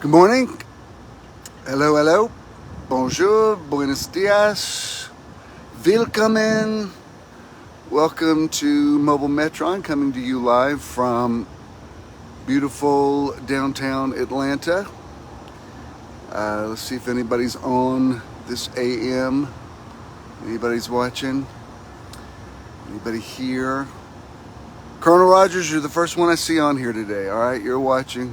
Good morning. Hello, hello. Bonjour. Buenos dias. Willkommen. Welcome to Mobile Metron, coming to you live from beautiful downtown Atlanta. Let's see if anybody's on this AM. Anybody's watching? Anybody here? Colonel Rogers, you're the first one I see on here today. All right, you're watching.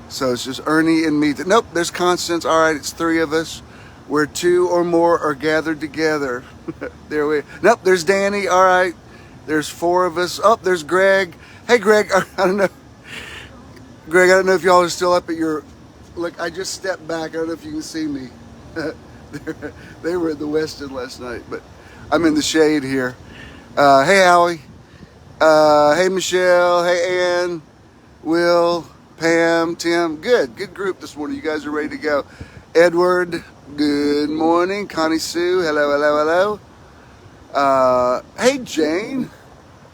So it's just Ernie and me. Nope, there's Constance. All right, it's three of us. Where two or more are gathered together. Nope, there's Danny. All right, there's four of us. Oh, there's Greg. Hey, Greg. I don't know. Greg, I don't know if y'all are still up at your... Look, I just stepped back. I don't know if you can see me. They were at the Westin last night, but I'm in the shade here. Hey, Howie. Hey, Michelle. Hey, Ann. Will. Pam, Tim, good group this morning. You guys are ready to go. Edward, good morning. Connie Sue, hello. Hey, Jane,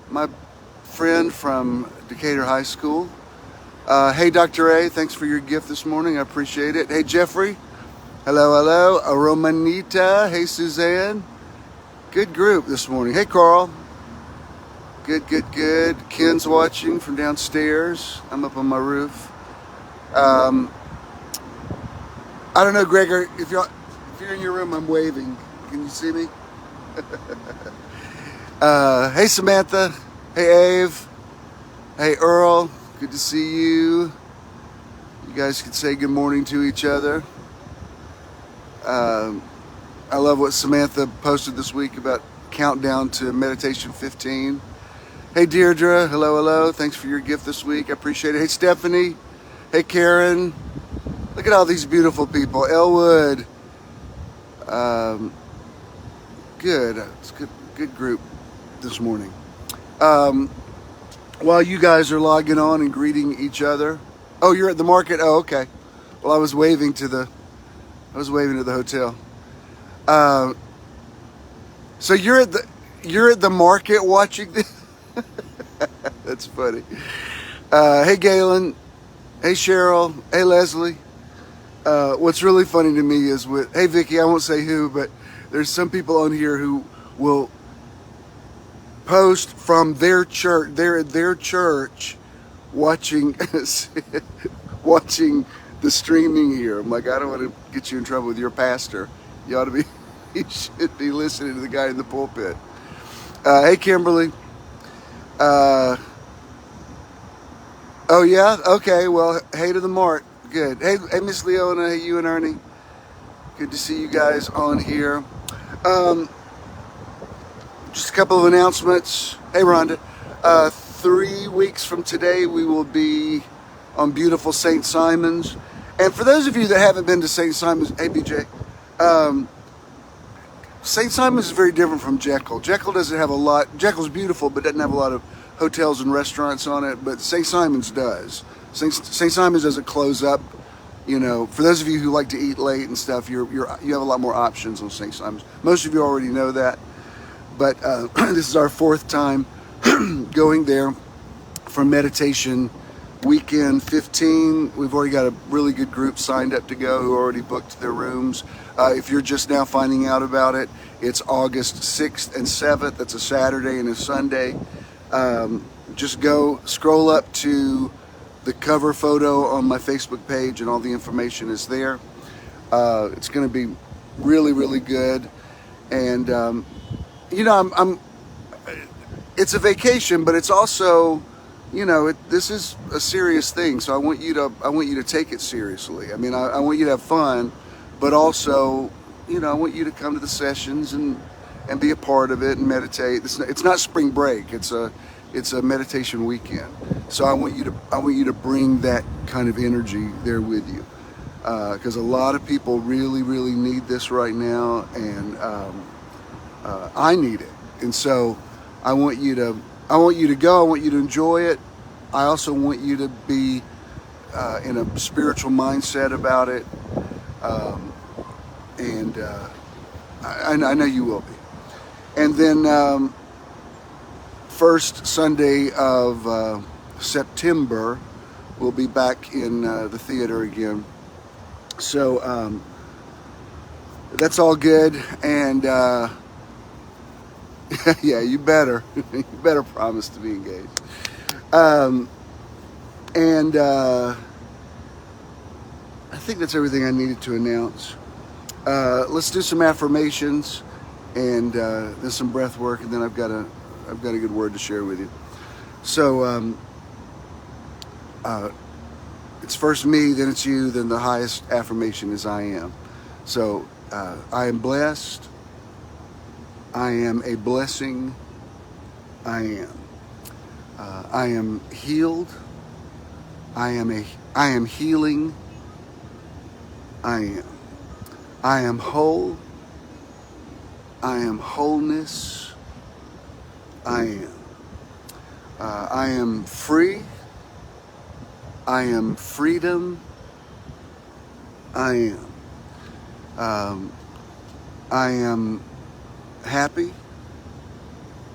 my friend from Decatur High School. Hey, Dr. A, thanks for your gift this morning. I appreciate it. Hey, Jeffrey, hello. Romanita, hey, Suzanne. Good group this morning. Hey, Carl. Good. Ken's watching from downstairs. I'm up on my roof. I don't know, Gregor, if you're in your room, I'm waving. Can you see me? Hey, Samantha. Hey, Ave. Hey, Earl. Good to see you. You guys can say good morning to each other. I love what Samantha posted this week about countdown to meditation 15. Hey, Deirdre. Hello. Thanks for your gift this week. I appreciate it. Hey, Stephanie. Hey, Karen. Look at all these beautiful people. Elwood. Good. It's a good group this morning. While you guys are logging on and greeting each other. Oh, you're at the market? Oh, okay. Well, I was waving to the hotel. So you're at the market watching this? That's funny. Hey, Galen. Hey, Cheryl. Hey, Leslie. What's really funny to me is hey, Vicky, I won't say who, but there's some people on here who will post from their church. They're at their church watching watching the streaming here. I'm like, I don't want to get you in trouble with your pastor. You should be listening to the guy in the pulpit. Hey, Kimberly. Oh yeah, okay. Well, hey to the Mart. Good. Hey, Miss Leona. Hey, you and Ernie. Good to see you guys on here. Just a couple of announcements. Hey, Rhonda. 3 weeks from today, we will be on beautiful St. Simon's. And for those of you that haven't been to St. Simon's, hey, BJ. St. Simon's is very different from Jekyll. Jekyll doesn't have a lot. Jekyll's beautiful, but doesn't have a lot of hotels and restaurants on it. But St. Simon's does. St. Simon's doesn't close up. You know, for those of you who like to eat late and stuff, you have a lot more options on St. Simon's. Most of you already know that. But this is our fourth time going there for meditation weekend 15. We've already got a really good group signed up to go who already booked their rooms. If you're just now finding out about it, it's August 6th and 7th. That's a Saturday and a Sunday. Just scroll up to the cover photo on my Facebook page and all the information is there. It's going to be really, really good. And, it's a vacation, but it's also, this is a serious thing. So I want you to take it seriously. I mean, I want you to have fun, but also, I want you to come to the sessions and be a part of it and meditate. It's not spring break. It's a meditation weekend. So I want you to bring that kind of energy there with you, because a lot of people really, really need this right now, and I need it. And so I want you to go. I want you to enjoy it. I also want you to be in a spiritual mindset about it, and I know you will be. And then first Sunday of September, we'll be back in the theater again So that's all good, and yeah, you better promise to be engaged. And I think that's everything I needed to announce. Let's do some affirmations, and then some breath work, and then I've got a good word to share with you. So it's first me, then it's you, then the highest affirmation is I am. So I am blessed. I am a blessing. I am healed. I am healing. I am whole. I am wholeness. I am free. I am freedom. I am happy.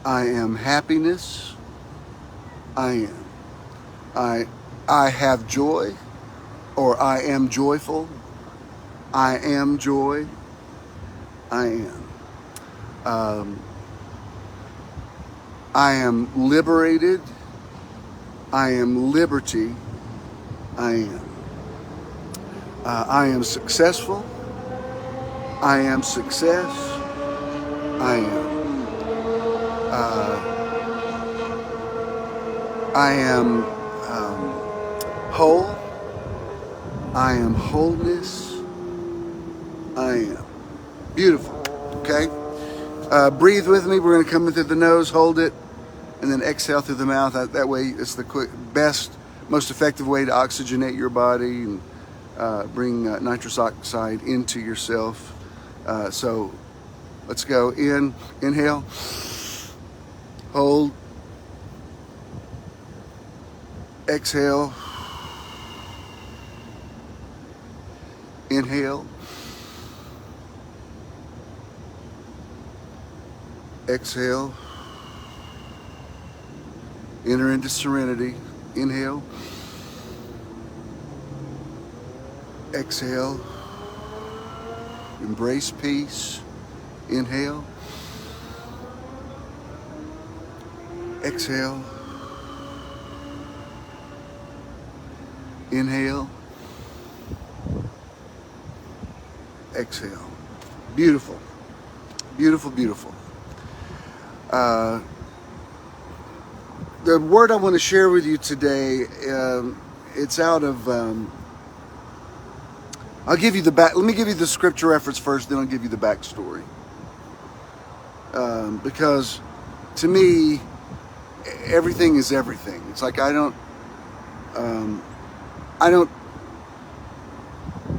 I am happiness. I have joy, or I am joyful. I am joy. I am liberated. I am liberty. I am successful. I am success. I am whole. I am wholeness. I am beautiful. Okay? Breathe with me. We're going to come in through the nose, hold it, and then exhale through the mouth. That way, it's the best, most effective way to oxygenate your body and bring nitrous oxide into yourself. So let's go. Inhale, hold, exhale, inhale, exhale, enter into serenity. Inhale, exhale, embrace peace. Inhale, exhale, inhale, exhale. Beautiful, beautiful, beautiful. The word I want to share with you today, it's out of, I'll give you the back, let me give you the scripture reference first, then I'll give you the backstory. Because to me, everything is everything. It's like I don't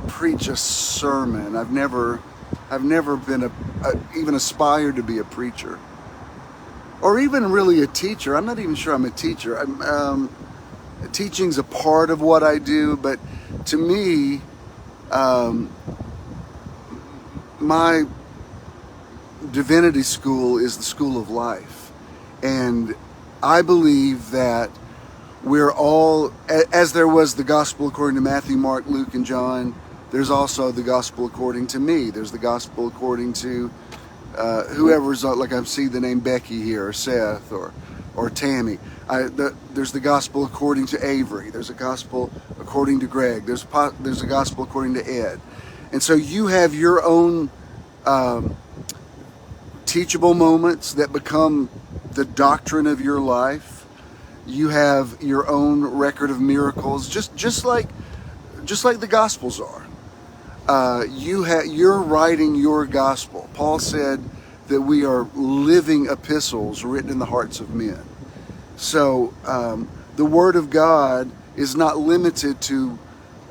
preach a sermon. I've never been even aspired to be a preacher, or even really a teacher. I'm not even sure I'm a teacher. Teaching's a part of what I do, but to me, my divinity school is the school of life, and I believe that we're all, as there was the gospel according to Matthew, Mark, Luke, and John, there's also the gospel according to me. There's the gospel according to whoever's, like I see the name Becky here, or Seth, or Tammy. There's the gospel according to Avery. There's a gospel according to Greg. There's a gospel according to Ed. And so you have your own teachable moments that become the doctrine of your life. You have your own record of miracles, just like the Gospels are. You're writing your gospel. Paul said that we are living epistles written in the hearts of men. So the Word of God is not limited to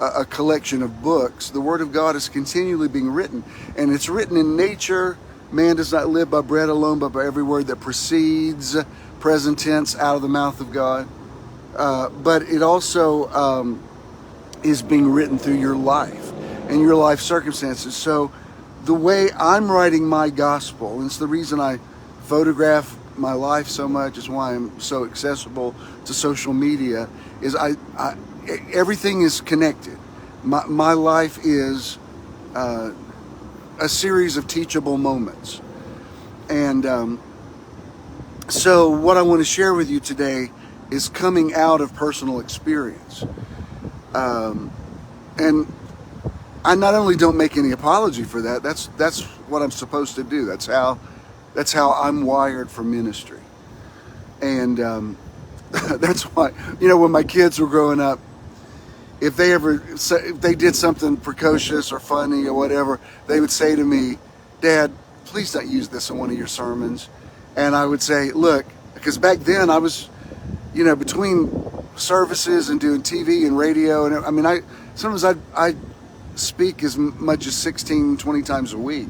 a collection of books. The Word of God is continually being written, and it's written in nature. Man does not live by bread alone, but by every word that proceeds, present tense, out of the mouth of God. But it also is being written through your life and your life circumstances. So the way I'm writing my gospel, and it's the reason I photograph my life so much, is why I'm so accessible to social media, is everything is connected. My life is a series of teachable moments. And so what I want to share with you today is coming out of personal experience. And I not only don't make any apology for that, that's what I'm supposed to do. That's how I'm wired for ministry. And that's why, when my kids were growing up, if they did something precocious or funny or whatever, they would say to me, "Dad, please don't use this in one of your sermons." And I would say, "Look," because back then I was, between services and doing TV and radio, and sometimes I speak as much as 16, 20 times a week.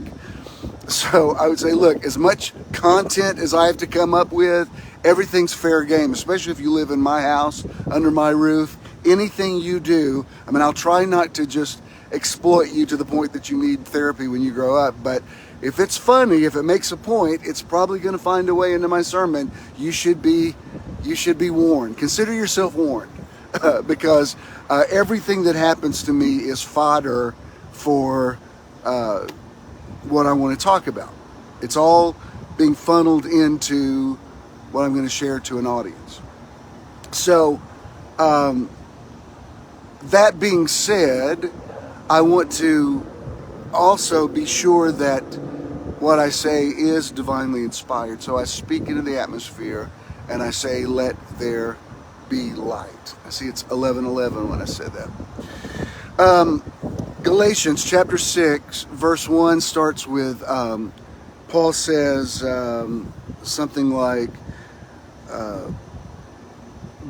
So I would say, look, as much content as I have to come up with, everything's fair game, especially if you live in my house, under my roof. Anything you do, I'll try not to just exploit you to the point that you need therapy when you grow up, but if it's funny, if it makes a point, it's probably going to find a way into my sermon. You should be warned. Consider yourself warned, because everything that happens to me is fodder for what I want to talk about. It's all being funneled into what I'm going to share to an audience. So, that being said, I want to also be sure that what I say is divinely inspired. So I speak into the atmosphere and I say, "Let there be light." I see it's 11:11 when I said that. Galatians Chapter 6 verse 1 starts with, Paul says something like,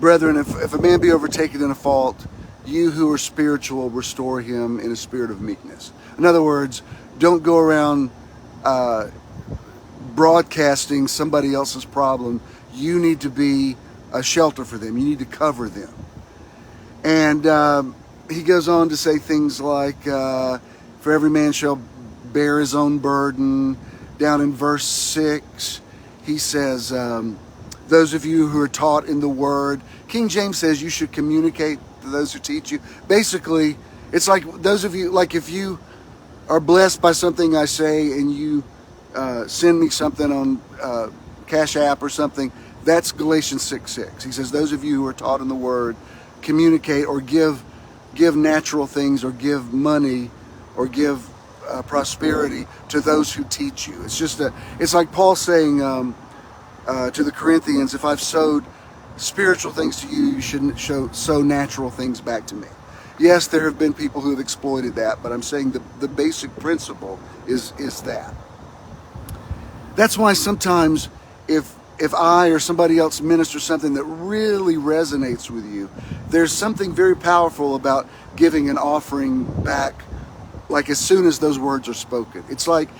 "Brethren, if a man be overtaken in a fault, you who are spiritual, restore him in a spirit of meekness." In other words, don't go around broadcasting somebody else's problem. You need to be a shelter for them. You need to cover them. And he goes on to say things like, "For every man shall bear his own burden." Down in verse 6, he says, "Those of you who are taught in the word." King James says you should communicate to those who teach you. Basically, it's like those of you, like if you are blessed by something I say and you send me something on Cash App or something, that's Galatians 6:6. He says, "Those of you who are taught in the word, communicate or give natural things or give money or give prosperity to those who teach you." It's like Paul saying to the Corinthians, "If I've sowed spiritual things to you, you shouldn't sow natural things back to me." Yes, there have been people who have exploited that, but I'm saying the basic principle is that. That's why sometimes if I or somebody else ministers something that really resonates with you, there's something very powerful about giving an offering back, like as soon as those words are spoken. It's like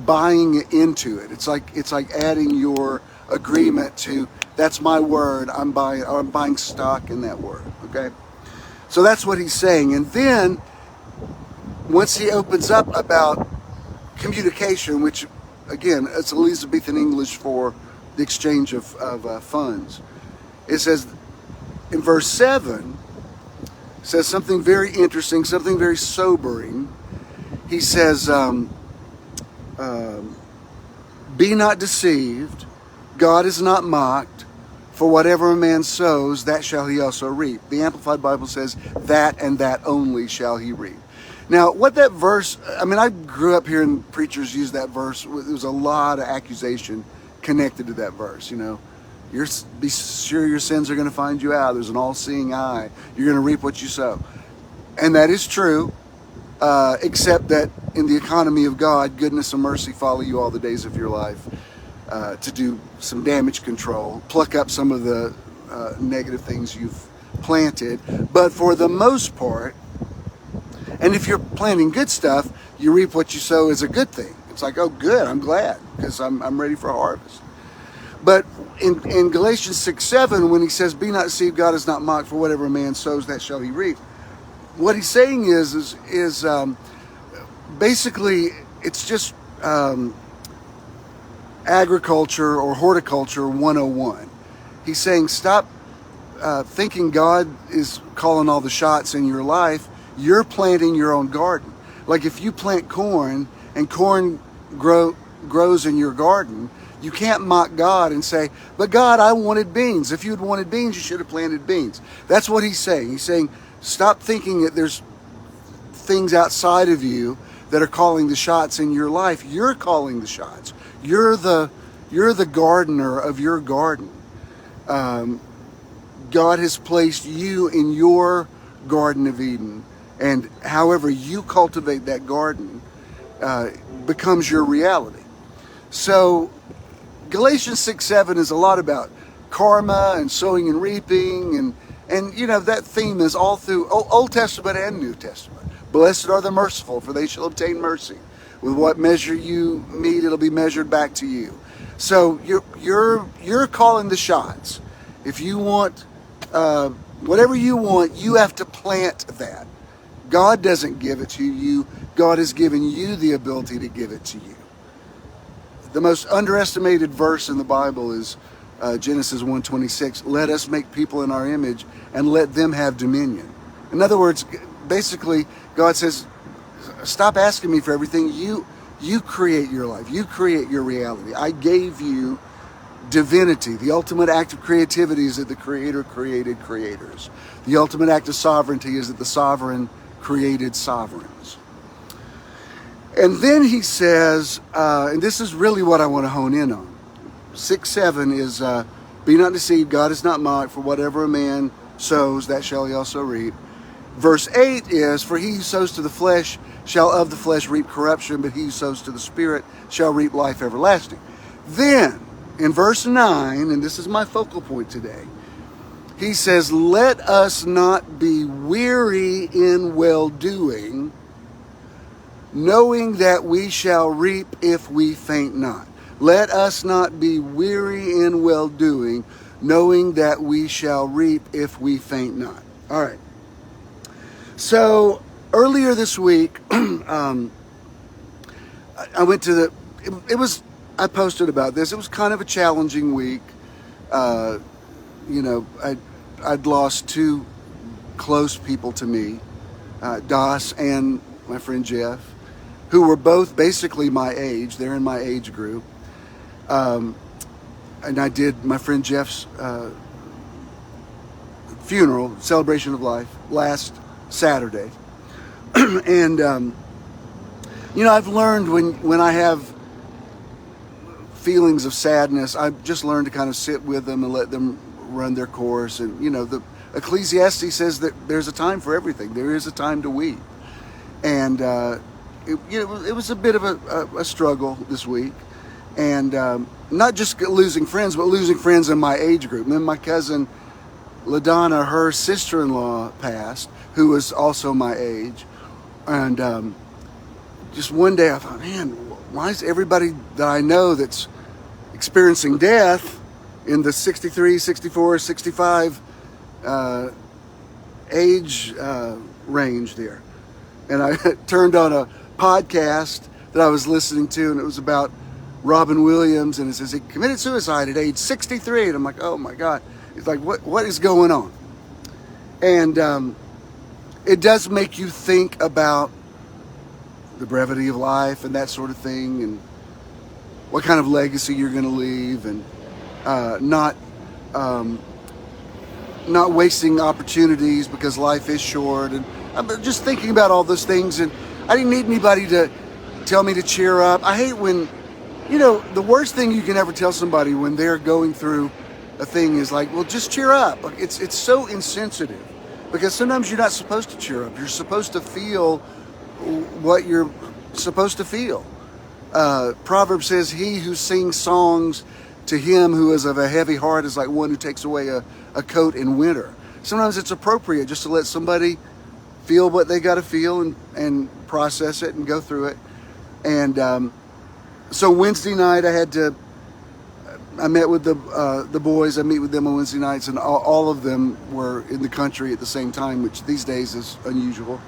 buying into it. It's like adding your agreement to, that's my word. I'm buying stock in that word. Okay, so that's what he's saying. And then once he opens up about communication, which again, it's Elizabethan English for the exchange of funds. It says in verse 7, says something very interesting, something very sobering. He says, "Be not deceived, God is not mocked, for whatever a man sows, that shall he also reap." The Amplified Bible says, "That and that only shall he reap." Now, what that verse, I grew up hearing preachers use that verse. There was a lot of accusation connected to that verse. Be sure your sins are going to find you out. There's an all-seeing eye. You're going to reap what you sow. And that is true, except that in the economy of God, goodness and mercy follow you all the days of your life, to do some damage control, pluck up some of the negative things you've planted. But for the most part, and if you're planting good stuff, you reap what you sow is a good thing. It's like, oh, good, I'm glad, because I'm ready for harvest. But in Galatians 6:7, when he says, "Be not deceived, God is not mocked, for whatever a man sows, that shall he reap," what he's saying is basically, it's just agriculture or horticulture 101. He's saying, stop thinking God is calling all the shots in your life. You're planting your own garden. Like if you plant corn and corn grows in your garden, you can't mock God and say, but God, I wanted beans. If you'd wanted beans, you should have planted beans. That's what he's saying. He's saying, stop thinking that there's things outside of you that are calling the shots in your life. You're calling the shots. You're the gardener of your garden. God has placed you in your Garden of Eden, and however you cultivate that garden becomes your reality. So Galatians 6:7 is a lot about karma and sowing and reaping, and you know that theme is all through Old Testament and New Testament. Blessed are the merciful, for they shall obtain mercy. With what measure you meet, it'll be measured back to you. So you're calling the shots. If you want whatever you want, you have to plant that. God doesn't give it to you. God has given you the ability to give it to you. The most underestimated verse in the Bible is Genesis 1:26. Let us make people in our image and let them have dominion. In other words, basically, God says, stop asking me for everything. You create your life. You create your reality. I gave you divinity. The ultimate act of creativity is that the Creator created creators. The ultimate act of sovereignty is that the sovereign created sovereigns. And then he says, and this is really what I want to hone in on. 6:7 is, be not deceived, God is not mocked, for whatever a man sows, that shall he also reap. Verse 8 is, for he who sows to the flesh shall of the flesh reap corruption, but he who sows to the Spirit shall reap life everlasting. Then, in verse 9, and this is my focal point today, he says, let us not be weary in well-doing, knowing that we shall reap if we faint not. Let us not be weary in well-doing, knowing that we shall reap if we faint not. All right. So earlier this week, I went to I posted about this. It was kind of a challenging week. I'd lost two close people to me, Das and my friend Jeff, who were both basically my age. They're in my age group. And I did my friend Jeff's funeral, celebration of life, last Saturday. And, I've learned when I have feelings of sadness, I've just learned to kind of sit with them and let them run their course. And, the Ecclesiastes says that there's a time for everything. There is a time to weep. And it was a bit of a struggle this week. And not just losing friends, but losing friends in my age group. And then my cousin LaDonna, her sister-in-law passed, who was also my age. And just one day I thought, man, why is everybody that I know that's experiencing death in the 63, 64, 65 age range there? And I turned on a podcast that I was listening to, and it was about Robin Williams, and it says he committed suicide at age 63. And I'm like, oh my God. It's like, what is going on? And it does make you think about the brevity of life and that sort of thing, and what kind of legacy you're going to leave, and not wasting opportunities because life is short. And I'm just thinking about all those things, and I didn't need anybody to tell me to cheer up. I hate when, the worst thing you can ever tell somebody when they're going through a thing is like, well, just cheer up. Like, it's so insensitive, because sometimes you're not supposed to cheer up. You're supposed to feel what you're supposed to feel. Proverbs says, he who sings songs to him who is of a heavy heart is like one who takes away a coat in winter. Sometimes it's appropriate just to let somebody feel what they got to feel and process it and go through it. And so Wednesday night I met with the boys. I meet with them on Wednesday nights, and all of them were in the country at the same time, which these days is unusual.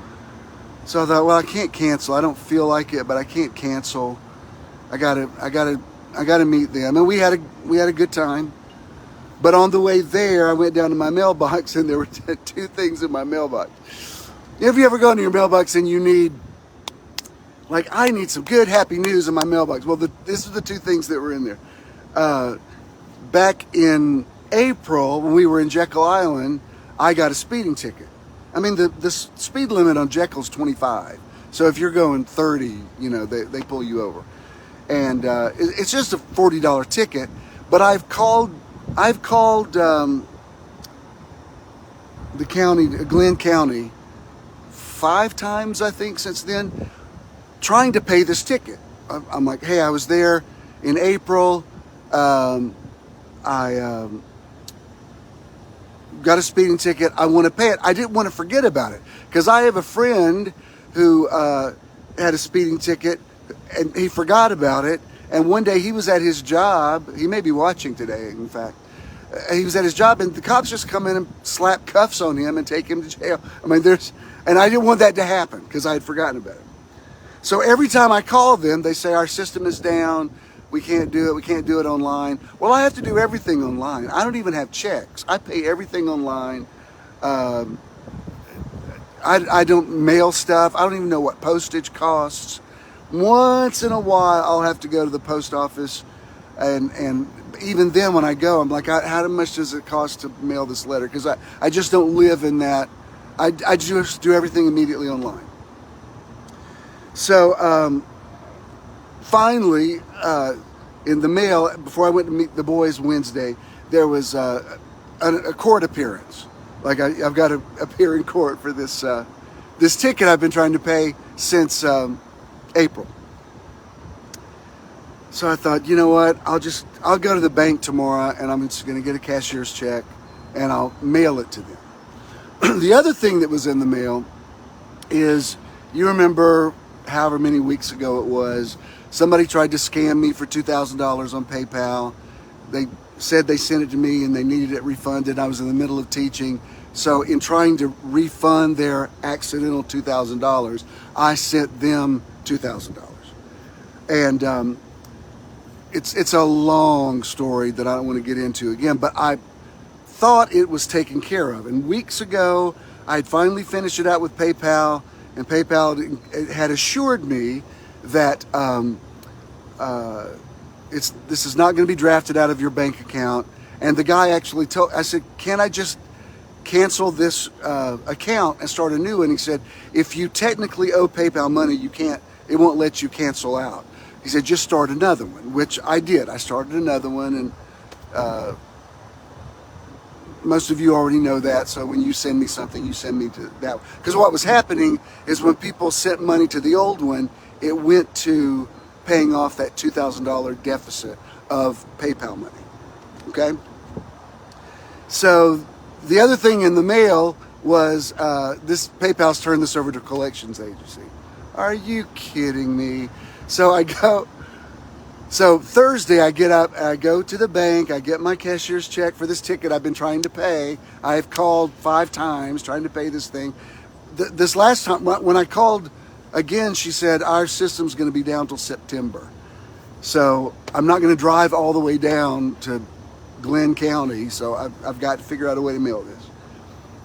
So I thought, well, I can't cancel. I don't feel like it, but I can't cancel. I gotta meet them. And we had a good time. But on the way there, I went down to my mailbox, and there were two things in my mailbox. If you ever go into your mailbox and you need, like, I need some good, happy news in my mailbox. Well, this is the two things that were in there. Back in April, when we were in Jekyll Island, I got a speeding ticket. I mean, the speed limit on Jekyll's 25. So if you're going 30, you know, they pull you over. And it's just a $40 ticket. But I've called the county, Glenn County, 5 times, I think, since then, trying to pay this ticket. I'm like, hey, I was there in April. I got a speeding ticket. I want to pay it. I didn't want to forget about it because I have a friend who had a speeding ticket and he forgot about it. And one day he was at his job. He may be watching today, in fact. He was at his job and the cops just come in and slap cuffs on him and take him to jail. I mean, and I didn't want that to happen because I had forgotten about it. So every time I call them, they say, our system is down. We can't do it. We can't do it online. Well, I have to do everything online. I don't even have checks. I pay everything online. I don't mail stuff. I don't even know what postage costs. Once in a while, I'll have to go to the post office. And even then, when I go, I'm like, how much does it cost to mail this letter? Because I just don't live in that. I just do everything immediately online. So finally, in the mail, before I went to meet the boys Wednesday, there was a court appearance. Like I've got to appear in court for this this ticket I've been trying to pay since April. So I thought, you know what? I'll go to the bank tomorrow and I'm just going to get a cashier's check and I'll mail it to them. The other thing that was in the mail is, you remember however many weeks ago it was, somebody tried to scam me for $2,000 on PayPal. They said they sent it to me and they needed it refunded. I was in the middle of teaching. So in trying to refund their accidental $2,000, I sent them $2,000. And it's a long story that I don't want to get into again, but I thought it was taken care of. And weeks ago, I'd finally finished it out with PayPal, and PayPal had assured me that this is not going to be drafted out of your bank account. And the guy actually I said, can I just cancel this account and start a new one? He said, if you technically owe PayPal money, it won't let you cancel out. He said, just start another one, which I did. I started another one, and most of you already know that. So when you send me something, you send me to that. Because what was happening is when people sent money to the old one, it went to paying off that $2,000 deficit of PayPal money. Okay? So the other thing in the mail was this PayPal's turned this over to collections agency. Are you kidding me? So Thursday I get up, I go to the bank, I get my cashier's check for this ticket I've been trying to pay. I've called 5 times trying to pay this thing. This last time, when I called again, she said, our system's going to be down till September. So I'm not going to drive all the way down to Glenn County, so I've got to figure out a way to mail this.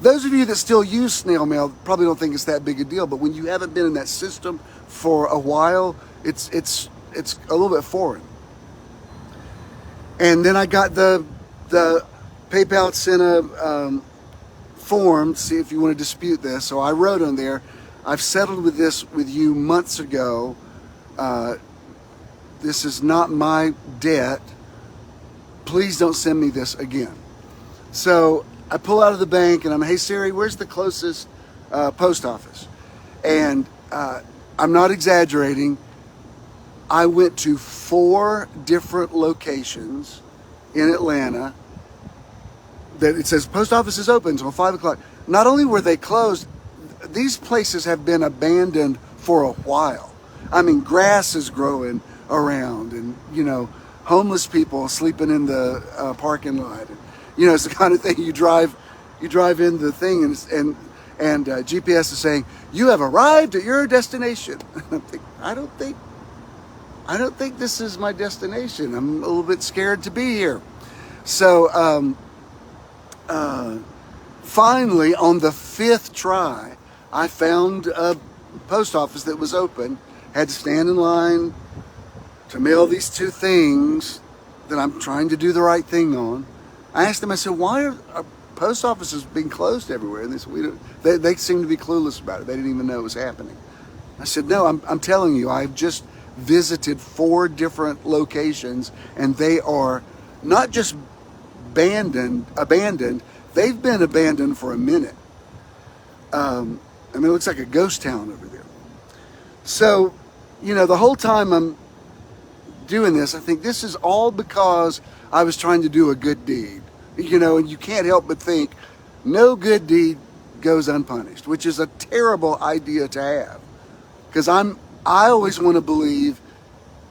Those of you that still use snail mail probably don't think it's that big a deal, but when you haven't been in that system for a while, it's a little bit foreign. And then I got the PayPal sent a form to see if you want to dispute this. So I wrote on there, I've settled with this with you months ago. This is not my debt. Please don't send me this again. So I pull out of the bank and I'm, hey Siri, where's the closest post office? And I'm not exaggerating. I went to 4 different locations in Atlanta that it says post office is open until 5 o'clock. Not only were they closed, these places have been abandoned for a while. I mean, grass is growing around and, you know, homeless people sleeping in the parking lot. And, you know, it's the kind of thing you drive in the thing and GPS is saying, you have arrived at your destination. And I'm thinking, I don't think this is my destination. I'm a little bit scared to be here. So finally, on the 5th try, I found a post office that was open, had to stand in line to mail these two things that I'm trying to do the right thing on. I asked them, I said, why are post offices being closed everywhere? And they said, they seem to be clueless about it. They didn't even know it was happening. I said, no, I'm telling you, I've just visited 4 different locations, and they are not just abandoned, they've been abandoned for a minute. I mean, it looks like a ghost town over there. So, the whole time I'm doing this, I think this is all because I was trying to do a good deed. And you can't help but think no good deed goes unpunished, which is a terrible idea to have. Because I always want to believe,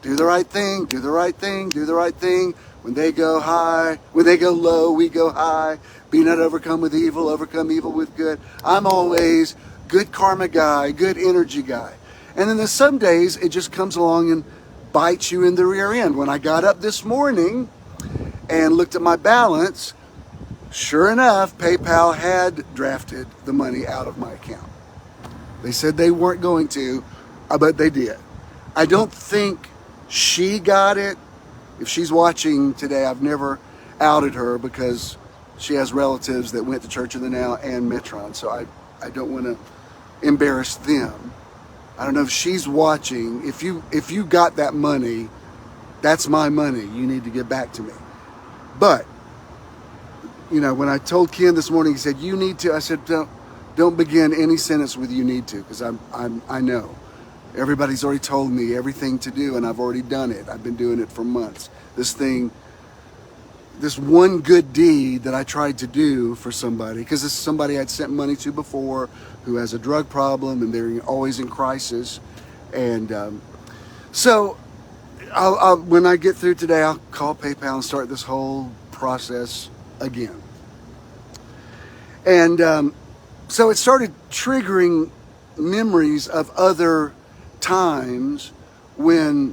do the right thing, do the right thing, do the right thing. When they go high, when they go low, we go high. Be not overcome with evil, overcome evil with good. I'm always good karma guy, good energy guy. And then there's some days it just comes along and bites you in the rear end. When I got up this morning and looked at my balance, sure enough, PayPal had drafted the money out of my account. They said they weren't going to, but they did. I don't think she got it. If she's watching today, I've never outed her because she has relatives that went to Church of the Now and Metron, so I don't want to embarrass them. I don't know if she's watching. If you got that money, that's my money. You need to get back to me. But, when I told Ken this morning, he said, you need to, I said, don't begin any sentence with you need to, because I know. Everybody's already told me everything to do, and I've already done it. I've been doing it for months. This one good deed that I tried to do for somebody, because this is somebody I'd sent money to before who has a drug problem, and they're always in crisis. And so when I get through today, I'll call PayPal and start this whole process again. And so it started triggering memories of other times when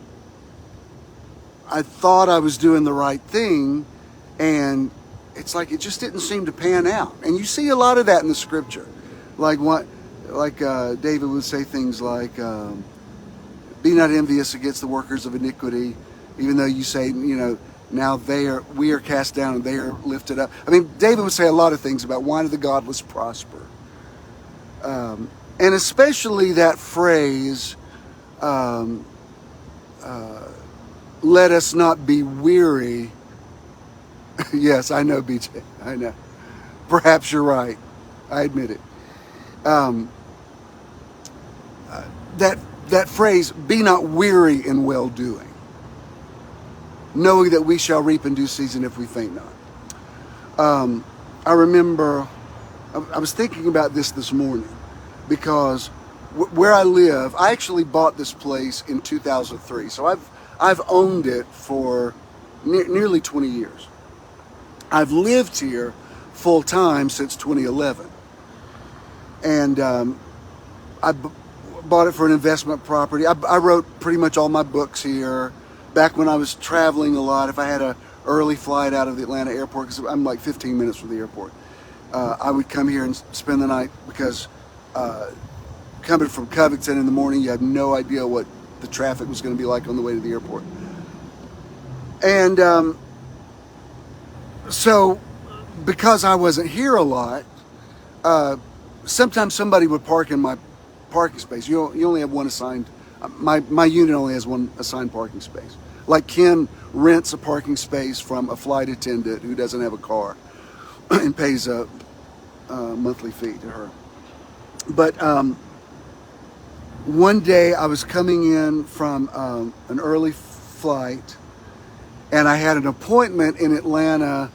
I thought I was doing the right thing, and it's like it just didn't seem to pan out. And you see a lot of that in the scripture, like David would say things like, "Be not envious against the workers of iniquity," even though you say, now we are cast down and they are lifted up. I mean, David would say a lot of things about why do the godless prosper, and especially that phrase, let us not be weary. Yes, I know, BJ. I know. Perhaps you're right. I admit it. That phrase, be not weary in well-doing, knowing that we shall reap in due season if we faint not. I remember, I was thinking about this morning, because where I live, I actually bought this place in 2003. So I've owned it for nearly 20 years. I've lived here full time since 2011. And I bought it for an investment property. I wrote pretty much all my books here. Back when I was traveling a lot, if I had an early flight out of the Atlanta airport, because I'm like 15 minutes from the airport, I would come here and spend the night, because coming from Covington in the morning, you had no idea what the traffic was going to be like on the way to the airport. And so because I wasn't here a lot, sometimes somebody would park in my parking space. You only have one assigned. My unit only has one assigned parking space. Like Ken rents a parking space from a flight attendant who doesn't have a car and pays a monthly fee to her. But one day I was coming in from an early flight, and I had an appointment in Atlanta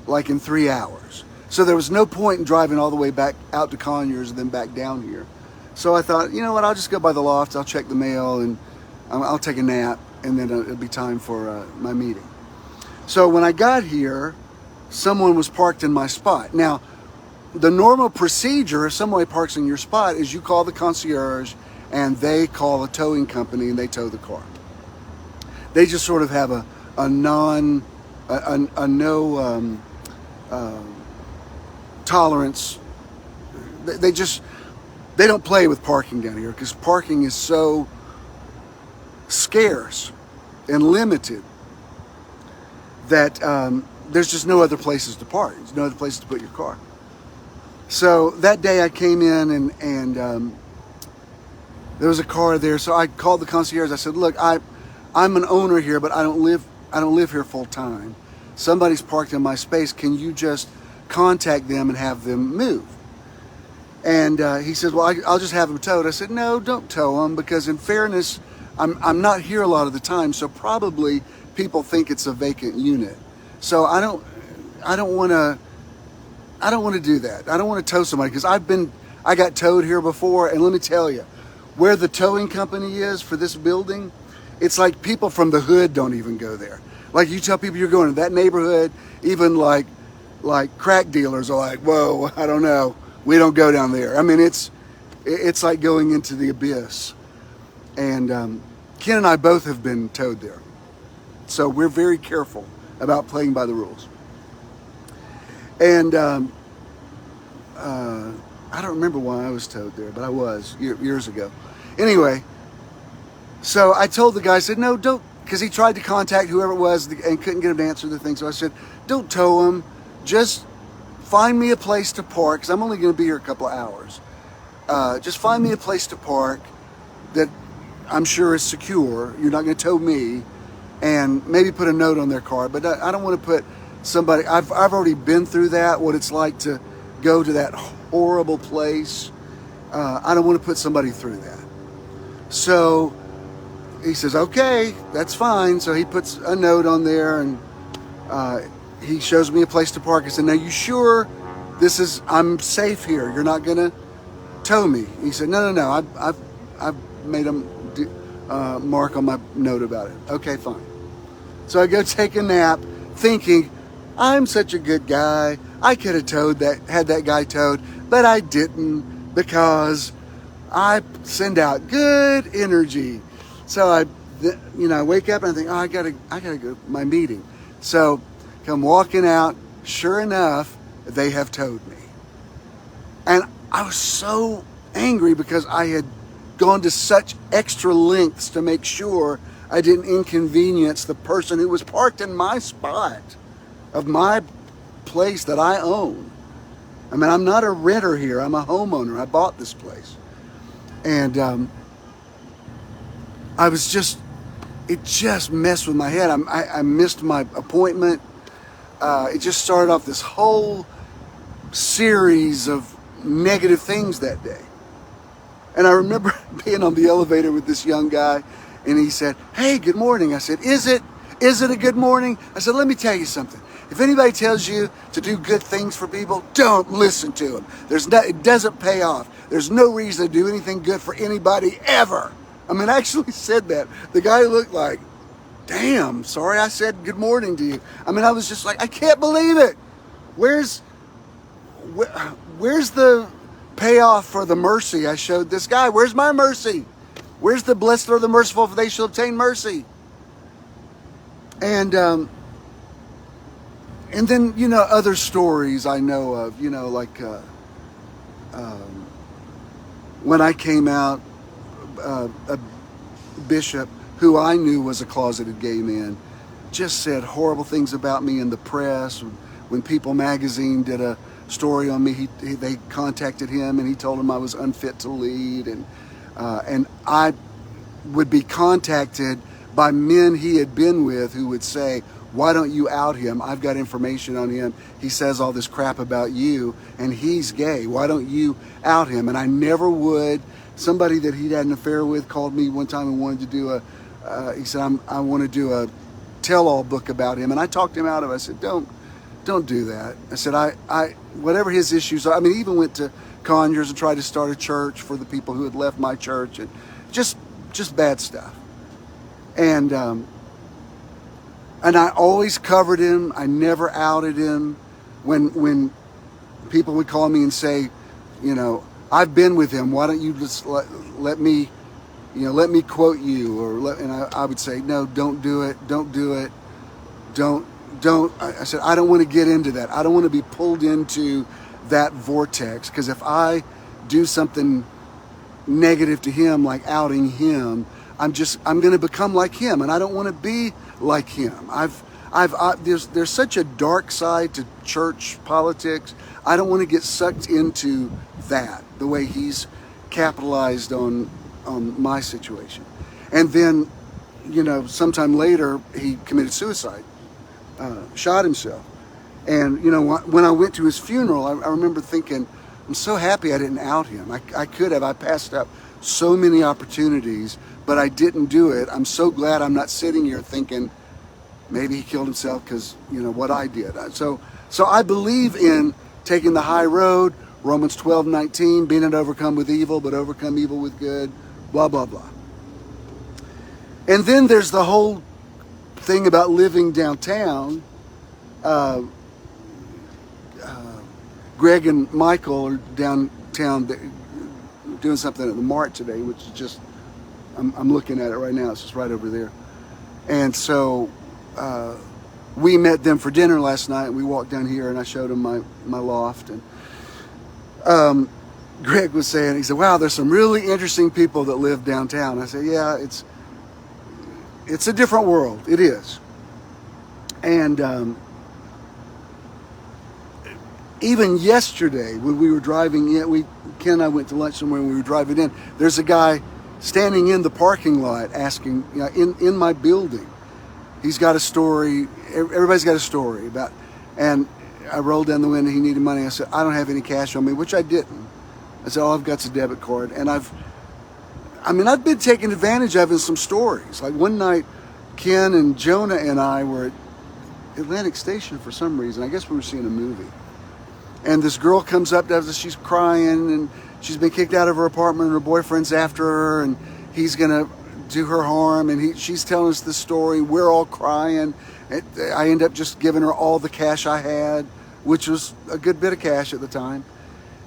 like in 3 hours. So there was no point in driving all the way back out to Conyers and then back down here. So I thought, you know what, I'll just go by the loft, I'll check the mail, and I'll take a nap, and then it'll be time for my meeting. So when I got here, someone was parked in my spot. Now, the normal procedure, if somebody parks in your spot, is you call the concierge, and they call a towing company, and they tow the car. They just sort of have a no tolerance. They just they don't play with parking down here because parking is so scarce and limited that there's just no other places to park. There's no other places to put your car. So that day I came in and there was a car there. So I called the concierge. I said, look, I'm an owner here, but I don't live here full time. Somebody's parked in my space. Can you just contact them and have them move? And he said, well, I'll just have them towed. I said, no, don't tow them, because in fairness, I'm not here a lot of the time, so probably people think it's a vacant unit. So I don't want to do that. I don't want to tow somebody, because I got towed here before, and let me tell you, where the towing company is for this building, it's like people from the hood don't even go there. Like, you tell people you're going to that neighborhood, even like crack dealers are like, whoa, I don't know, we don't go down there. I mean, it's like going into the abyss. And Ken and I both have been towed there, so we're very careful about playing by the rules. And I don't remember why I was towed there, but I was years ago. Anyway, so I told the guy, I said, no, don't, because he tried to contact whoever it was and couldn't get him to answer the thing. So I said, don't tow him, just find me a place to park, because I'm only going to be here a couple of hours. Just find me a place to park that I'm sure is secure. You're not going to tow me, and maybe put a note on their car. But I don't want to put somebody, I've already been through that, what it's like to go to that horrible place. I don't want to put somebody through that. So he says, okay, that's fine. So he puts a note on there, and he shows me a place to park. I said, now you sure I'm safe here? You're not going to tow me? He said, no. I've made a mark on my note about it. Okay, fine. So I go take a nap thinking, I'm such a good guy. I could have had that guy towed, but I didn't, because I send out good energy. So I wake up and I think, oh, I gotta go to my meeting. So come walking out, sure enough, they have towed me. And I was so angry because I had gone to such extra lengths to make sure I didn't inconvenience the person who was parked in my spot of my place that I own. I mean, I'm not a renter here. I'm a homeowner. I bought this place. And it just messed with my head. I missed my appointment. It just started off this whole series of negative things that day. And I remember being on the elevator with this young guy, and he said, hey, good morning. I said, is it a good morning? I said, let me tell you something. If anybody tells you to do good things for people, don't listen to them. It doesn't pay off. There's no reason to do anything good for anybody ever. I mean, I actually said that. The guy looked like, damn, sorry I said good morning to you. I mean, I was just like, I can't believe it. Where's the payoff for the mercy I showed this guy? Where's my mercy? Where's the blessed are the merciful, for they shall obtain mercy? And then, other stories I know of, like when I came out, a bishop who I knew was a closeted gay man just said horrible things about me in the press. When People magazine did a story on me, they contacted him, and he told him I was unfit to lead, and I would be contacted by men he had been with who would say, why don't you out him? I've got information on him. He says all this crap about you, and he's gay. Why don't you out him? And I never would. Somebody that he'd had an affair with called me one time and wanted to do he said, I want to do a tell-all book about him. And I talked him out of it. I said, don't do that. I said, I whatever his issues are. I mean, he even went to Conyers and tried to start a church for the people who had left my church, and just bad stuff. And I always covered him. I never outed him. When people would call me and say, I've been with him, why don't you just let me quote you, and I would say, no, don't do it. I said, I don't want to get into that. I don't want to be pulled into that vortex, because if I do something negative to him, like outing him. I'm going to become like him, and I don't want to be like him. There's such a dark side to church politics. I don't want to get sucked into that, the way he's capitalized on my situation. And then, sometime later, he committed suicide, shot himself. And, when I went to his funeral, I remember thinking, I'm so happy I didn't out him. I could have. I passed up so many opportunities, but I didn't do it. I'm so glad I'm not sitting here thinking maybe he killed himself because, what I did. So I believe in taking the high road, Romans 12:19, being not overcome with evil, but overcome evil with good, blah, blah, blah. And then there's the whole thing about living downtown. Greg and Michael are downtown doing something at the Mart today, which is just, I'm looking at it right now. It's just right over there. And so we met them for dinner last night. We walked down here and I showed them my loft. And Greg was saying, he said, wow, there's some really interesting people that live downtown. I said, yeah, it's a different world. It is. And even yesterday, when we were driving in, Ken and I went to lunch somewhere and we were driving in, there's a guy standing in the parking lot asking, in my building. He's got a story. Everybody's got a story about, and I rolled down the window. He needed money. I said, I don't have any cash on me, which I didn't. I said, all I've got's a debit card. And I've been taken advantage of in some stories. Like one night, Ken and Jonah and I were at Atlantic Station for some reason. I guess we were seeing a movie. And this girl comes up to us, she's crying, and she's been kicked out of her apartment, and her boyfriend's after her, and he's gonna do her harm, and she's telling us this story. We're all crying. I end up just giving her all the cash I had, which was a good bit of cash at the time.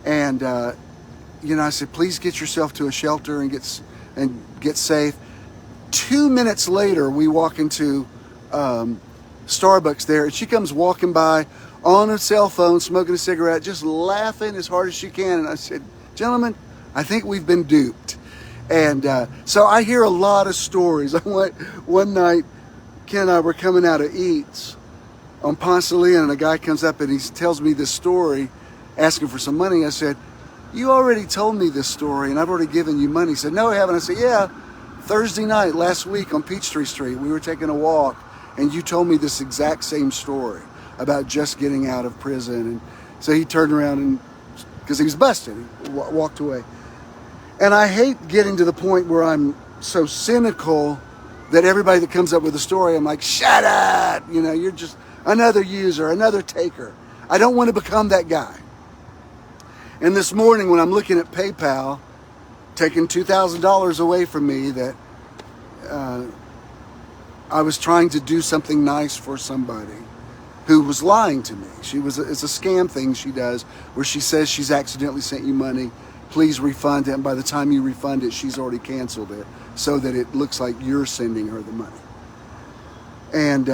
And I said, please get yourself to a shelter and get safe. 2 minutes later, we walk into Starbucks there, and she comes walking by on a cell phone, smoking a cigarette, just laughing as hard as she can. And I said, gentlemen, I think we've been duped. And so I hear a lot of stories. One night, Ken and I were coming out of Eats on Ponce de Leon, and a guy comes up and he tells me this story, asking for some money. I said, you already told me this story, and I've already given you money. He said, no, I haven't. I said, yeah, Thursday night, last week on Peachtree Street, we were taking a walk, and you told me this exact same story about just getting out of prison. And so he turned around, and because he was busted, he walked away. And I hate getting to the point where I'm so cynical that everybody that comes up with a story, I'm like, shut up! You're just another user, another taker. I don't want to become that guy. And this morning when I'm looking at PayPal, taking $2,000 away from me that I was trying to do something nice for somebody who was lying to me. It's a scam thing she does where she says she's accidentally sent you money. Please refund it. And by the time you refund it, she's already canceled it so that it looks like you're sending her the money. And,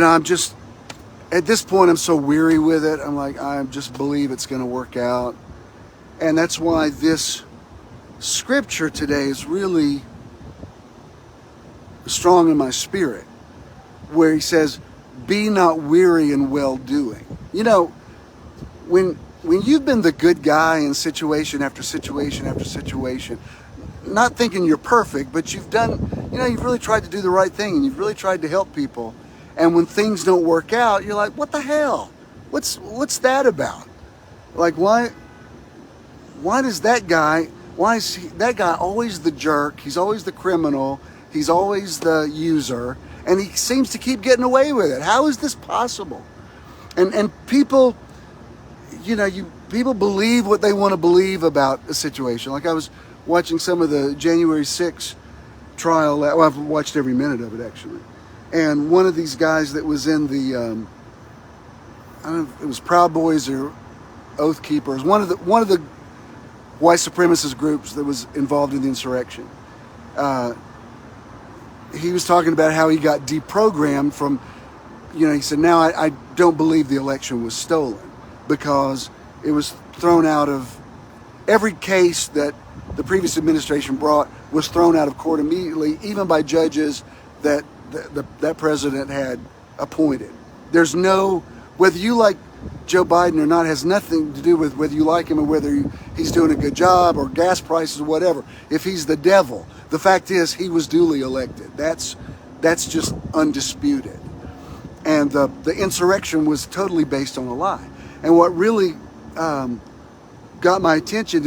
I'm just, at this point, I'm so weary with it. I'm like, I just believe it's going to work out. And that's why this scripture today is really strong in my spirit, where he says, be not weary in well-doing. When you've been the good guy in situation after situation after situation, not thinking you're perfect, but you've really tried to do the right thing, and you've really tried to help people. And when things don't work out, you're like, what the hell? What's that about? Like, why is that guy always the jerk? He's always the criminal. He's always the user. And he seems to keep getting away with it. How is this possible? And people, people believe what they want to believe about a situation. Like I was watching some of the January 6th trial. Well, I've watched every minute of it, actually. And one of these guys that was in the, I don't know if it was Proud Boys or Oath Keepers, one of the white supremacist groups that was involved in the insurrection. He was talking about how he got deprogrammed from, he said, now I don't believe the election was stolen because it was thrown out of every case that the previous administration brought was thrown out of court immediately, even by judges that that president had appointed. There's no, whether you like Joe Biden or not, has nothing to do with whether you like him or whether he's doing a good job or gas prices or whatever. If he's the devil, the fact is he was duly elected. That's just undisputed. And the insurrection was totally based on a lie. And what really got my attention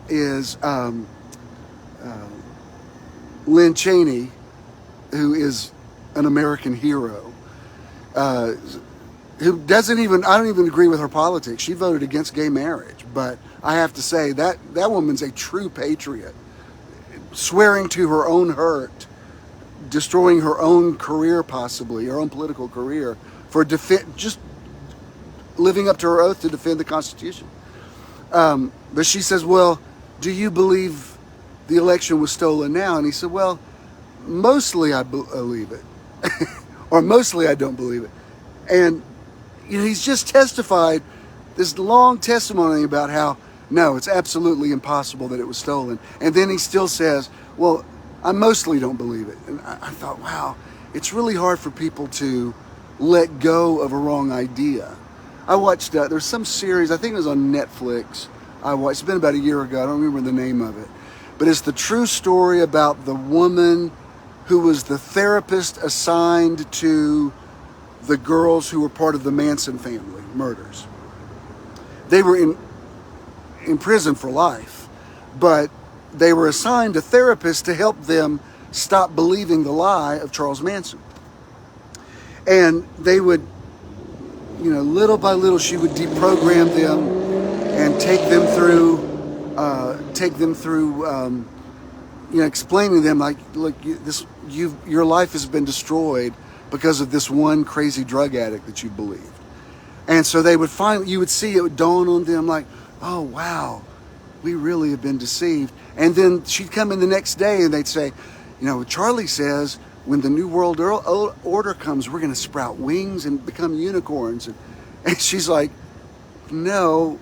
is Lynn Cheney, who is an American hero, who doesn't even, I don't even agree with her politics. She voted against gay marriage, but I have to say that woman's a true patriot, swearing to her own hurt, destroying her own career, possibly her own political career, for just living up to her oath to defend the Constitution. But she says, well, do you believe the election was stolen now? And he said, well, mostly I believe it, or mostly I don't believe it. And he's just testified this long testimony about how, no, it's absolutely impossible that it was stolen. And then he still says, well, I mostly don't believe it. And I thought, wow, it's really hard for people to let go of a wrong idea. I watched, there's some series, I think it was on Netflix. It's been about a year ago. I don't remember the name of it. But it's the true story about the woman who was the therapist assigned to the girls who were part of the Manson family murders. They were in prison for life, but they were assigned a therapist to help them stop believing the lie of Charles Manson. And they would, little by little, she would deprogram them and take them through, explaining to them, like, look, your life has been destroyed because of this one crazy drug addict that you believed. And so they would you would see it would dawn on them like, oh, wow, we really have been deceived. And then she'd come in the next day and they'd say, Charlie says when the New World Order comes, we're going to sprout wings and become unicorns. And she's like, no,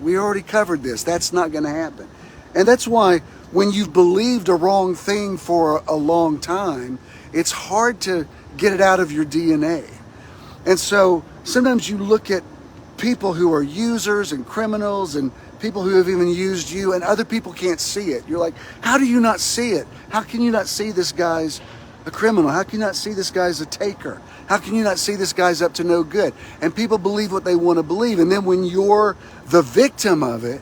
we already covered this. That's not going to happen. And that's why when you've believed a wrong thing for a long time, it's hard to get it out of your DNA. And so sometimes you look at people who are users and criminals and people who have even used you, and other people can't see it. You're like, how do you not see it? How can you not see this guy's a criminal? How can you not see this guy's a taker? How can you not see this guy's up to no good? And people believe what they want to believe. And then when you're the victim of it,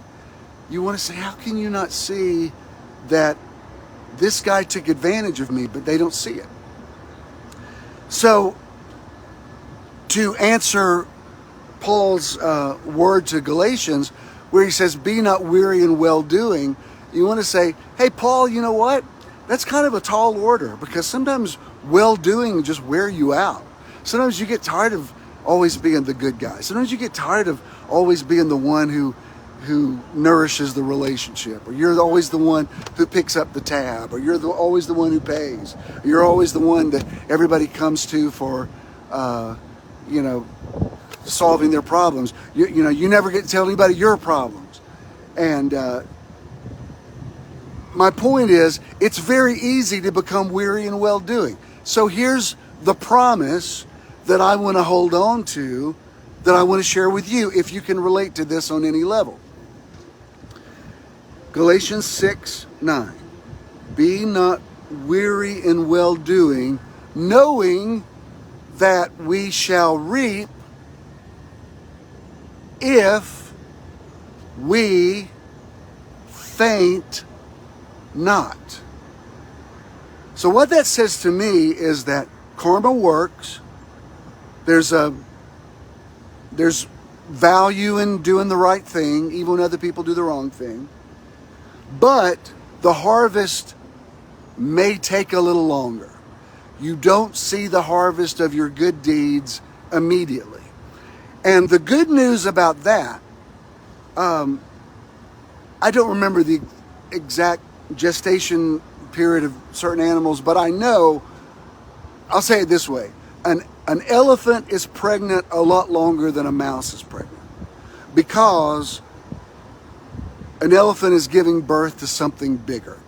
you want to say, how can you not see that this guy took advantage of me? But they don't see it. So to answer Paul's word to Galatians, where he says, be not weary in well-doing, you want to say, hey, Paul, you know what? That's kind of a tall order, because sometimes well-doing just wear you out. Sometimes you get tired of always being the good guy. Sometimes you get tired of always being the one who nourishes the relationship, or you're always the one who picks up the tab, or you're always the one who pays, or you're always the one that everybody comes to for, solving their problems. You never get to tell anybody your problems. And my point is, it's very easy to become weary in well-doing. So here's the promise that I want to hold on to, that I want to share with you, if you can relate to this on any level. Galatians 6:9. Be not weary in well-doing, knowing that we shall reap if we faint not. So what that says to me is that karma works. There's value in doing the right thing, even when other people do the wrong thing. But the harvest may take a little longer. You don't see the harvest of your good deeds immediately. And the good news about that, I don't remember the exact gestation period of certain animals, but I know, I'll say it this way, an elephant is pregnant a lot longer than a mouse is pregnant, because An elephant is giving birth to something bigger.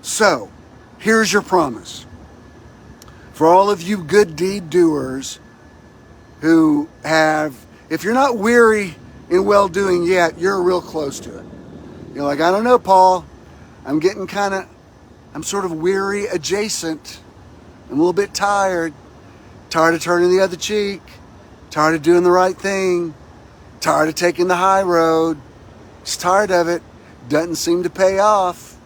So, here's your promise. For all of you good deed doers who have, if you're not weary in well-doing yet, you're real close to it. You're like, I don't know, Paul. I'm sort of weary adjacent. I'm a little bit tired. Tired of turning the other cheek. Tired of doing the right thing. Tired of taking the high road. Just tired of it. Doesn't seem to pay off.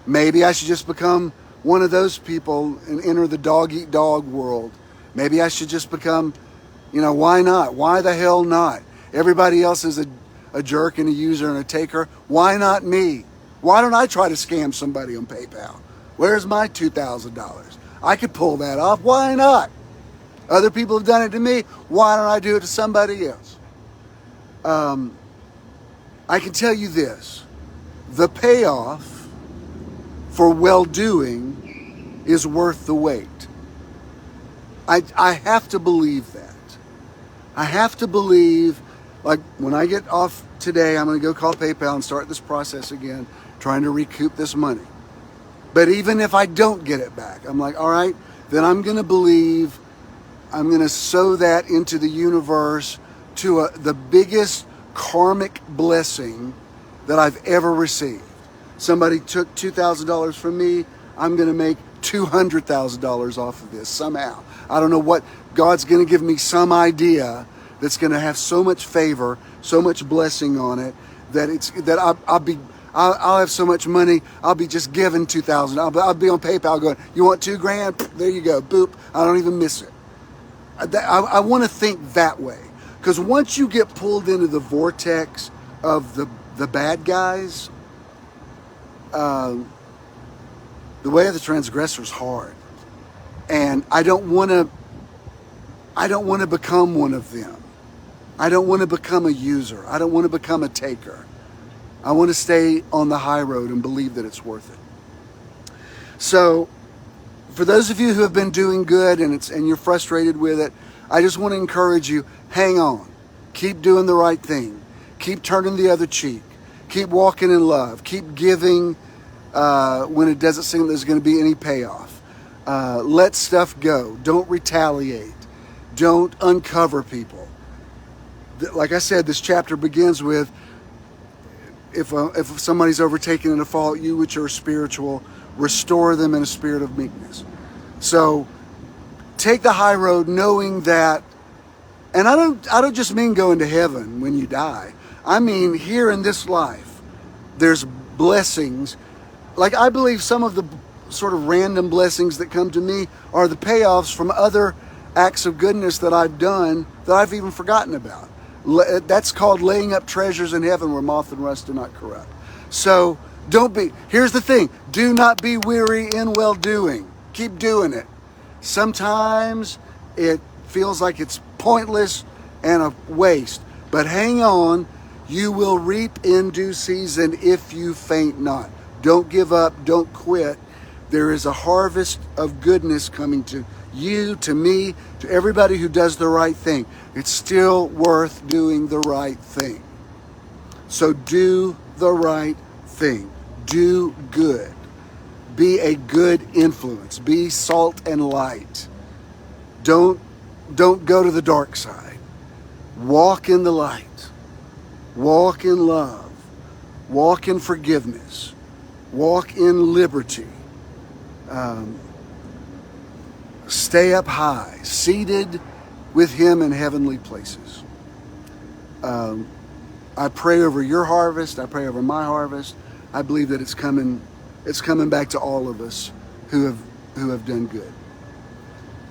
Maybe I should just become one of those people and enter the dog-eat-dog world. Maybe I should just become, why not? Why the hell not? Everybody else is a jerk and a user and a taker. Why not me? Why don't I try to scam somebody on PayPal? Where's my $2,000? I could pull that off. Why not? Other people have done it to me. Why don't I do it to somebody else? I can tell you this. The payoff for well-doing is worth the wait. I have to believe that. I have to believe, like when I get off today, I'm going to go call PayPal and start this process again, trying to recoup this money. But even if I don't get it back, I'm like, all right, then I'm going to believe, I'm going to sow that into the universe to the biggest karmic blessing that I've ever received. Somebody took $2,000 from me. I'm going to make $200,000 off of this somehow. I don't know what. God's going to give me some idea that's going to have so much favor, so much blessing on it that I'll have so much money. I'll be just giving $2,000. I'll be on PayPal going, you want $2,000? There you go. Boop. I don't even miss it. I want to think that way, because once you get pulled into the vortex of the bad guys, the way of the transgressor is hard, and I don't want to become one of them. I don't want to become a user. I don't want to become a taker. I want to stay on the high road and believe that it's worth it. So, for those of you who have been doing good and you're frustrated with it, I just want to encourage you, hang on. Keep doing the right thing. Keep turning the other cheek. Keep walking in love. Keep giving when it doesn't seem there's going to be any payoff. Let stuff go. Don't retaliate. Don't uncover people. Like I said, this chapter begins with, if somebody's overtaken in a fault, you which are spiritual, restore them in a spirit of meekness. So take the high road, knowing that, and I don't just mean going to heaven when you die. I mean here in this life, there's blessings. Like I believe some of the sort of random blessings that come to me are the payoffs from other acts of goodness that I've done that I've even forgotten about. That's called laying up treasures in heaven where moth and rust do not corrupt. So here's the thing, do not be weary in well-doing. Keep doing it. Sometimes it feels like it's pointless and a waste, but hang on, you will reap in due season if you faint not. Don't give up, don't quit. There is a harvest of goodness coming to you, to me, to everybody who does the right thing. It's still worth doing the right thing. So do the right thing. Do good. Be a good influence. Be salt and light. Don't go to the dark side. Walk in the light. Walk in love. Walk in forgiveness. Walk in liberty. Stay up high, seated with Him in heavenly places. I pray over your harvest. I pray over my harvest. I believe that it's coming back to all of us who have done good.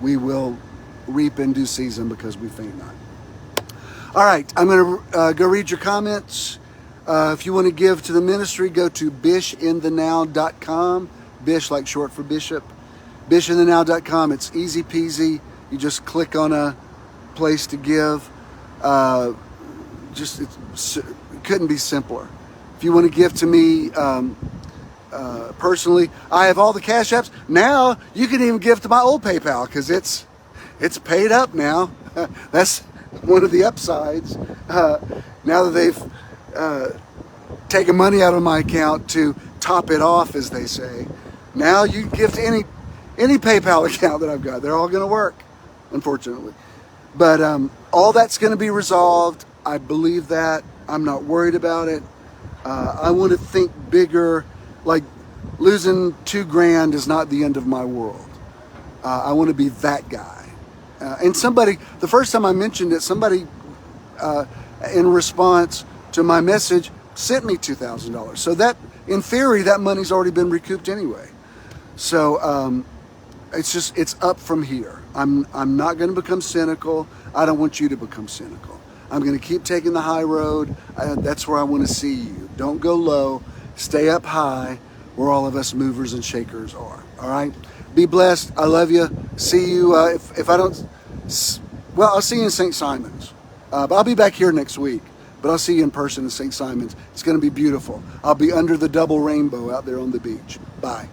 We will reap in due season because we faint not. All right, I'm going to go read your comments. If you want to give to the ministry, go to bishinthenow.com. Bish, like short for bishop. bishinthenow.com. It's easy peasy. You just click on a place to give. It couldn't be simpler. If you want to give to me personally, I have all the cash apps. Now you can even give to my old PayPal because it's paid up now. That's one of the upsides. Now that they've taking money out of my account to top it off, as they say. Now you can give to any PayPal account that I've got. They're all going to work, unfortunately. But all that's going to be resolved. I believe that. I'm not worried about it. I want to think bigger. Like, losing $2,000 is not the end of my world. I want to be that guy. And somebody, the first time I mentioned it, somebody in response to my message sent me $2,000. So that, in theory, that money's already been recouped anyway. So it's up from here. I'm not going to become cynical. I don't want you to become cynical. I'm going to keep taking the high road. That's where I want to see you. Don't go low. Stay up high, where all of us movers and shakers are. All right? Be blessed. I love you. See you. If I don't, well, I'll see you in St. Simon's. But I'll be back here next week. But I'll see you in person in St. Simon's. It's going to be beautiful. I'll be under the double rainbow out there on the beach. Bye.